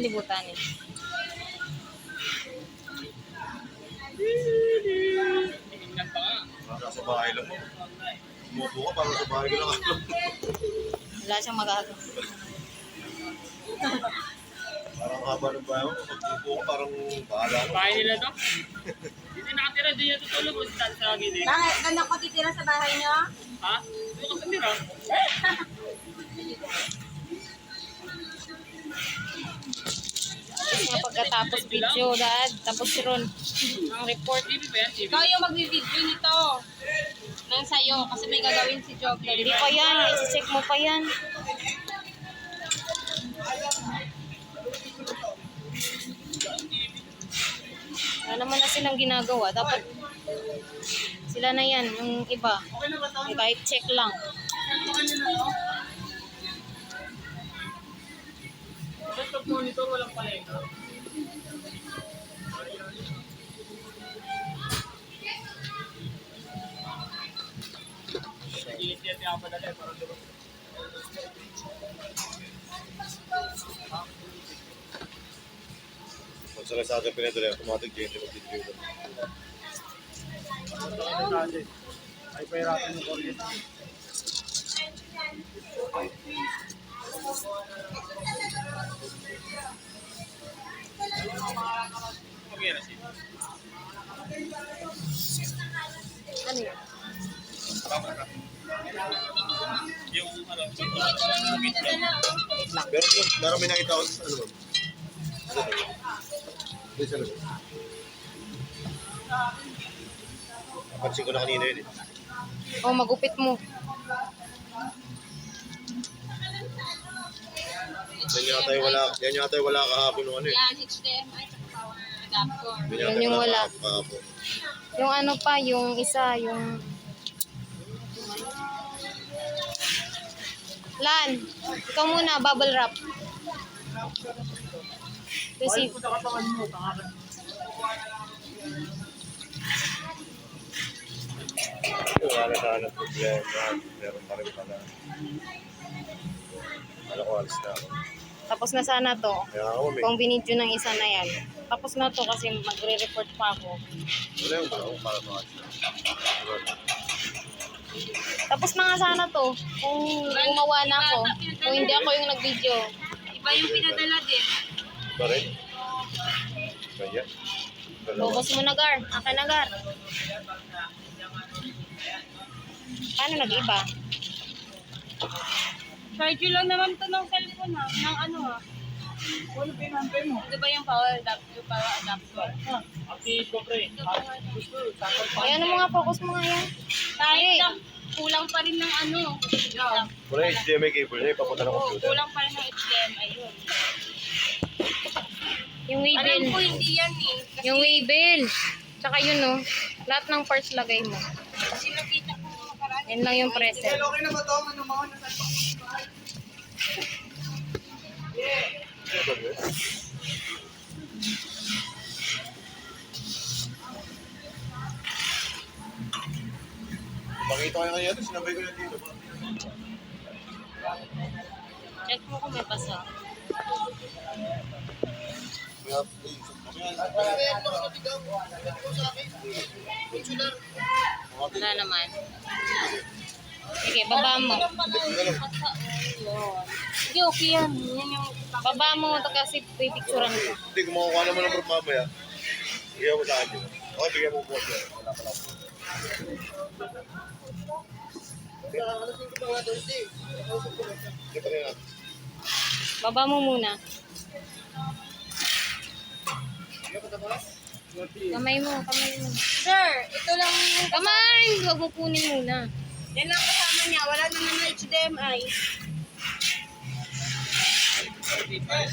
kinibutan eh. Parang sa bahay lang mo. Umupo ka, parang sa bahay lang ako. Wala siyang magagawa. Parang haba ng bahay mo. Umupo ka, parang bahala mo. Bahay nila to? Dito nakatira, di yan tutulog o sa gilid. Bakit? Ganda ko titira sa bahay niyo? Ha? Dito ka tumira. Tapos nga pagkatapos video, dad. Tapos ron, ang report. TV ba yan? TV? Ikaw yung mag-video nito. Nang sa'yo, kasi may gagawin si Joker. Hindi pa yan, i-check mo pa yan. Wala naman na silang ginagawa. Dapat sila na yan, yung iba. Yung kahit check lang. Laptop monitor, walang palengka. Gilid-gilid ako padala, parang diba? Pag sa Lazada pinadala, automatic change yung mag-video. Ay, pahirapan yung kuryente. Ano yun? Yung ano, Meron may nakita ako sa ano ba? Hindi sa ano. Napansin ko na kanina yun eh. Oh, magupit mo. Yan yata yung wala kahapon ng ano eh. Yan, HDMI sa power adapter. Yan Yan yung wala. kahapon. Yung ano pa, yung isa, yung... Lan, ikaw muna, bubble wrap. Kasi, sa katawan mo, tangakan. Wala na sana problema. Meron pa rin pala. Ano ko, alis na ako. tapos na sana to. Kaya ako may... Kung binidyo ng isa na yan. Tapos na to kasi magre-report pa ako. Wala yung ba? Para mga... Tapos na nga sana to. Kung gumawa na ako. Kung hindi ako yung nag-video. Iba yung pinadala din. Iba rin? Iba yan? Bubos mo na, Gar. Akin na, Gar. Paano nag-iba? Charge lang naman to ng cellphone ha. Ng ano ha. Ano pinantay mo? Di ba yung power adapter? Active ko, pre. Gusto, sakot pa. Ayan mo nga, focus mo nga yan. Kahit na, kulang pa rin ng ano. Wala yung HDMI cable niya, ipapunta ng Oo, computer. kulang pa rin ng HDMI yun. Yung Alam ko waybill. hindi yan eh. Kasi Yung waybill. Tsaka yun, no. Lahat ng parts lagay mo. kasi nakita ko mga paraan. Yan lang yung present. Okay na ba ito? Ano mga nasa Pakita ko yung kanya ito, sinabay ko na dito. Check mo kung may pasa. Wala naman. Sige, baba mo. Sige, okay yan. Yan yung baba mo ito kasi pipicturan ko. Hindi, kung makukuha naman ng proof mamaya, bigyan mo sa akin yun. Okay, bigyan mo po. Wala pala po. Ito rin natin. Baba mo muna. Kamay mo, kamay mo. Sir, ito lang yung... Kamay! Huwag mo kunin muna. Yan lang kasama niya. Wala naman na HDMI. 30 pa.